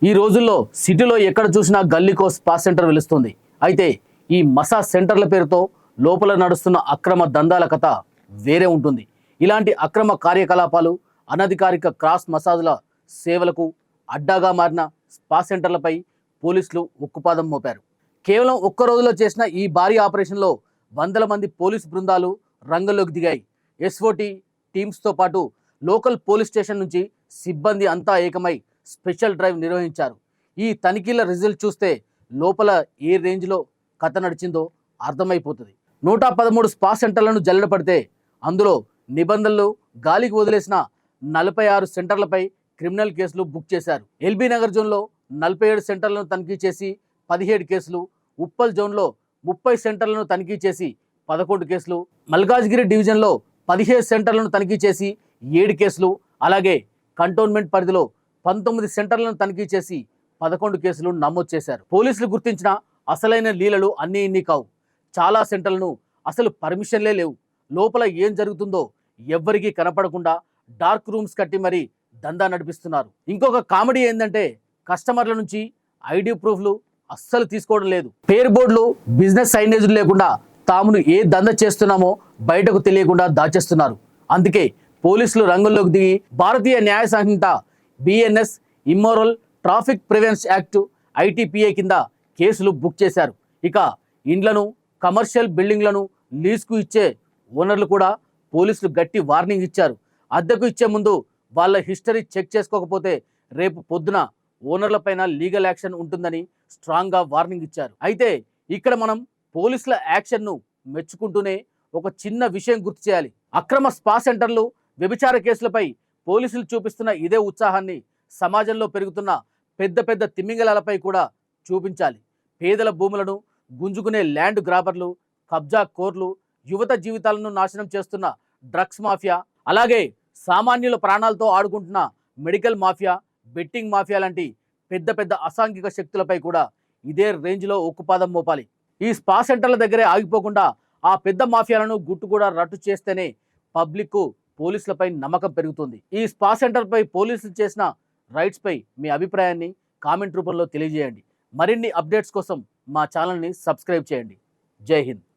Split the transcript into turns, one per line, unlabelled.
ఈ రోజుల్లో సిటీలో ఎక్కడ చూసినా గల్లీకో స్పా సెంటర్ వెలుస్తుంది. అయితే ఈ మసాజ్ సెంటర్ల పేరుతో లోపల నడుస్తున్న అక్రమ దందాల కథ వేరే ఉంటుంది. ఇలాంటి అక్రమ కార్యకలాపాలు, అనధికారిక క్రాస్ మసాజ్ల సేవలకు అడ్డాగా మారిన స్పా సెంటర్లపై పోలీసులు ఉక్కుపాదం మోపారు. కేవలం ఒక్క రోజులో చేసిన ఈ భారీ ఆపరేషన్లో వందల మంది పోలీసు బృందాలు రంగంలోకి దిగాయి. ఎస్ఓటీ టీమ్స్తో పాటు లోకల్ పోలీస్ స్టేషన్ నుంచి సిబ్బంది అంతా ఏకమై స్పెషల్ డ్రైవ్ నిర్వహించారు. ఈ తనిఖీల రిజల్ట్ చూస్తే లోపల ఏ రేంజ్లో కథ నడిచిందో అర్థమైపోతుంది. 113 స్పా సెంటర్లను జల్లెడ పడితే అందులో నిబంధనలు గాలికి వదిలేసిన 46 సెంటర్లపై క్రిమినల్ కేసులు బుక్ చేశారు. ఎల్బీ నగర్ జోన్లో 47 సెంటర్లను తనిఖీ చేసి 17 కేసులు, ఉప్పల్ జోన్లో 30 సెంటర్లను తనిఖీ చేసి 11 కేసులు, మల్కాజ్గిరి డివిజన్లో 17 సెంటర్లను తనిఖీ చేసి 7 కేసులు, అలాగే కంటోన్మెంట్ పరిధిలో 19 సెంటర్లను తనిఖీ చేసి 11 కేసులు నమోదు చేశారు. పోలీసులు గుర్తించిన అసలైన లీలలు అన్నీ ఇన్ని కావు. చాలా సెంటర్లను అసలు పర్మిషన్లే లేవు. లోపల ఏం జరుగుతుందో ఎవ్వరికీ కనపడకుండా డార్క్ రూమ్స్ కట్టి మరీ దందా నడిపిస్తున్నారు. ఇంకొక కామెడీ ఏంటంటే కస్టమర్ల నుంచి ఐడి ప్రూఫ్లు అస్సలు తీసుకోవడం లేదు. పేరు బోర్డులు, బిజినెస్ సైనేజులు లేకుండా తామును ఏ దంద చేస్తున్నామో బయటకు తెలియకుండా దాచేస్తున్నారు. అందుకే పోలీసులు రంగంలోకి దిగి Bharatiya Nyaya Sanhita BNS, immoral traffic prevention act, ITPA కింద కేసులు బుక్ చేశారు. ఇక ఇండ్లను, కమర్షియల్ బిల్డింగ్లను లీజుకు ఇచ్చే ఓనర్లు కూడా పోలీసులు గట్టి వార్నింగ్ ఇచ్చారు. అద్దెకు ఇచ్చే ముందు వాళ్ళ హిస్టరీ చెక్ చేసుకోకపోతే రేపు పొద్దున ఓనర్లపైన లీగల్ యాక్షన్ ఉంటుందని స్ట్రాంగ్గా వార్నింగ్ ఇచ్చారు. అయితే ఇక్కడ మనం పోలీసుల యాక్షన్ను మెచ్చుకుంటూనే ఒక చిన్న విషయం గుర్తు చేయాలి. అక్రమ స్పా సెంటర్లు, వ్యభిచార కేసులపై పోలీసులు చూపిస్తున్న ఇదే ఉత్సాహాన్ని సమాజంలో పెరుగుతున్న పెద్ద పెద్ద తిమింగలాలపై కూడా చూపించాలి. పేదల భూములను గుంజుకునే ల్యాండ్ గ్రాబర్లు, కబ్జా కోర్లు, యువత జీవితాలను నాశనం చేస్తున్న డ్రగ్స్ మాఫియా, అలాగే సామాన్యుల ప్రాణాలతో ఆడుకుంటున్న మెడికల్ మాఫియా, బెట్టింగ్ మాఫియా లాంటి పెద్ద పెద్ద అసాంఘిక శక్తులపై కూడా ఇదే రేంజ్లో ఉక్కుపాదం మోపాలి. ఈ స్పా సెంటర్ల దగ్గరే ఆగిపోకుండా ఆ పెద్ద మాఫియాలను గుట్టు కూడా రట్టు చేస్తేనే పబ్లిక్కు పోలీసులపై నమ్మకం పెరుగుతుంది. ఈ స్పా సెంటర్పై పోలీసులు చేసిన రైట్స్పై మీ అభిప్రాయాన్ని కామెంట్ రూపంలో తెలియజేయండి. మరిన్ని అప్డేట్స్ కోసం మా ఛానల్ని సబ్స్క్రైబ్ చేయండి. జై హింద్.